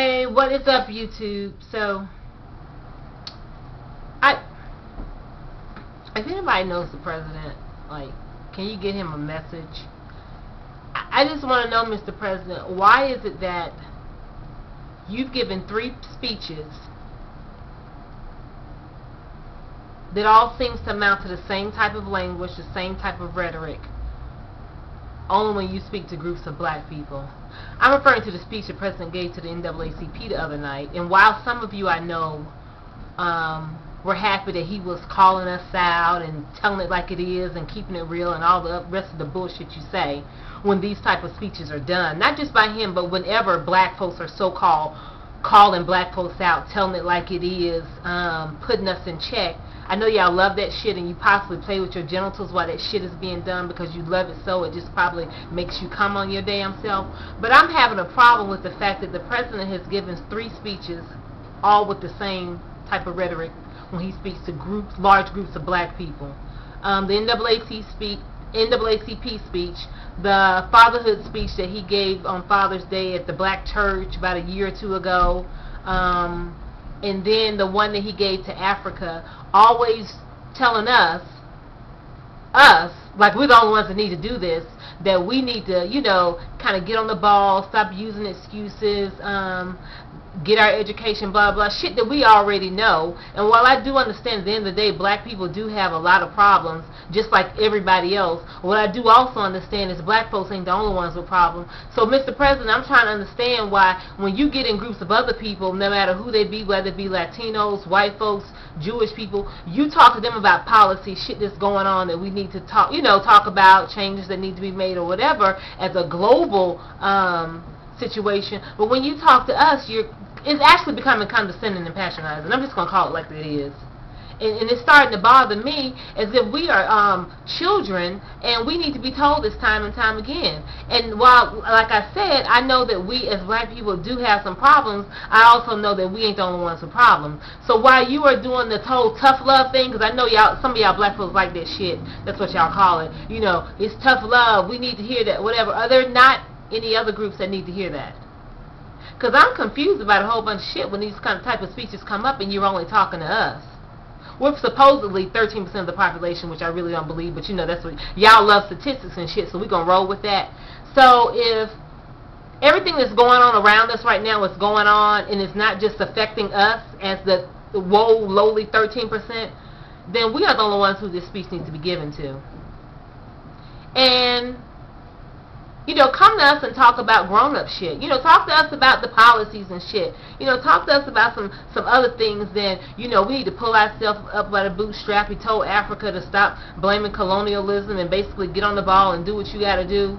Hey, what is up, YouTube? So, if anybody knows the president, like, can you get him a message? I just want to know, Mr. President, why is it that you've given 3 speeches that all seems to amount to the same type of language, the same type of rhetoric, only when you speak to groups of black people? I'm referring to the speech the president gave to the NAACP the other night, and while some of you I know were happy that he was calling us out and telling it like it is and keeping it real and all the rest of the bullshit you say when these type of speeches are done, not just by him, but whenever black folks are so-called calling black folks out, telling it like it is, putting us in check. I know y'all love that shit, and you possibly play with your genitals while that shit is being done because you love it so it just probably makes you come on your damn self. But I'm having a problem with the fact that the president has given 3 speeches, all with the same type of rhetoric when he speaks to groups, large groups of black people. The NAACP speech, the fatherhood speech that he gave on Father's Day at the black church about a year or 2 ago, and then the one that he gave to Africa, always telling us, like we're the only ones that need to do this, that we need to, you know, kind of get on the ball, stop using excuses, get our education, blah, blah, shit that we already know. And while I do understand at the end of the day black people do have a lot of problems, just like everybody else, what I do also understand is black folks ain't the only ones with problems. So, Mr. President, I'm trying to understand why when you get in groups of other people, no matter who they be, whether it be Latinos, white folks, Jewish people, you talk to them about policy, shit that's going on that we need to talk, you know, talk about, changes that need to be made or whatever as a global situation. But when you talk to us, it's actually becoming condescending and patronizing. I'm just going to call it like it is. And it's starting to bother me as if we are children and we need to be told this time and time again. And while, like I said, I know that we as black people do have some problems, I also know that we ain't the only ones with problems. So while you are doing this whole tough love thing, because I know y'all, some of y'all black folks like that shit, that's what y'all call it, you know, it's tough love, we need to hear that, whatever. Are there not any other groups that need to hear that? Because I'm confused about a whole bunch of shit when these kind of type of speeches come up and you're only talking to us. We're supposedly 13% of the population, which I really don't believe, but you know, that's what y'all love, statistics and shit, so we're going to roll with that. So if everything that's going on around us right now is going on and it's not just affecting us as the lowly 13%, then we are the only ones who this speech needs to be given to. And you know, come to us and talk about grown-up shit. You know, talk to us about the policies and shit. You know, talk to us about some other things than, you know, we need to pull ourselves up by the bootstrap. He told Africa to stop blaming colonialism and basically get on the ball and do what you got to do.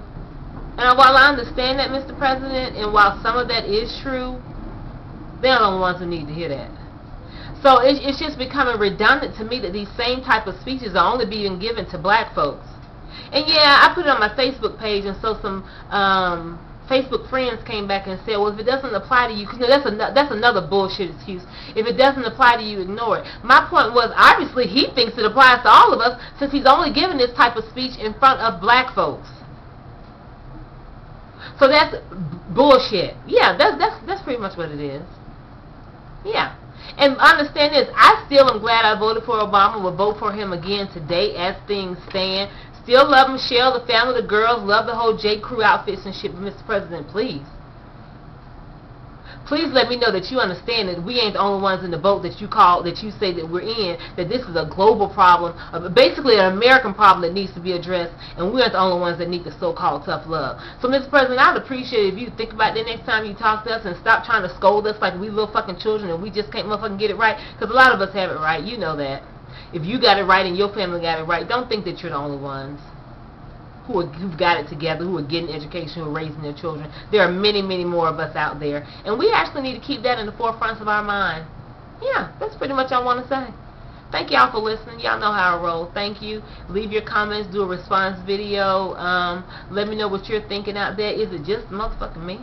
And while I understand that, Mr. President, and while some of that is true, they're the only ones who need to hear that. So it's just becoming redundant to me that these same type of speeches are only being given to black folks. And yeah, I put it on my Facebook page, and so some Facebook friends came back and said, well, if it doesn't apply to you, because that's another bullshit excuse. If it doesn't apply to you, ignore it. My point was, obviously, he thinks it applies to all of us, since he's only giving this type of speech in front of black folks. So that's bullshit. Yeah, that's pretty much what it is. Yeah. And understand this, I still am glad I voted for Obama. Will vote for him again today as things stand. Still love Michelle, the family, the girls, love the whole J. Crew outfits and shit. But Mr. President, please let me know that you understand that we ain't the only ones in the boat that you say that we're in, that this is a global problem, basically an American problem that needs to be addressed, and we aren't the only ones that need the so-called tough love. So, Mr. President, I'd appreciate it if you think about that next time you talk to us and stop trying to scold us like we little fucking children and we just can't motherfucking get it right, because a lot of us have it right, you know that. If you got it right and your family got it right, don't think that you're the only ones who've got it together, who are getting education, who are raising their children. There are many, many more of us out there. And we actually need to keep that in the forefront of our mind. Yeah, that's pretty much all I want to say. Thank y'all for listening. Y'all know how I roll. Thank you. Leave your comments. Do a response video. Let me know what you're thinking out there. Is it just motherfucking me?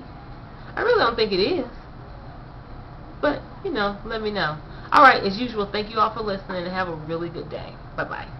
I really don't think it is. But, you know, let me know. Alright, as usual, thank you all for listening and have a really good day. Bye-bye.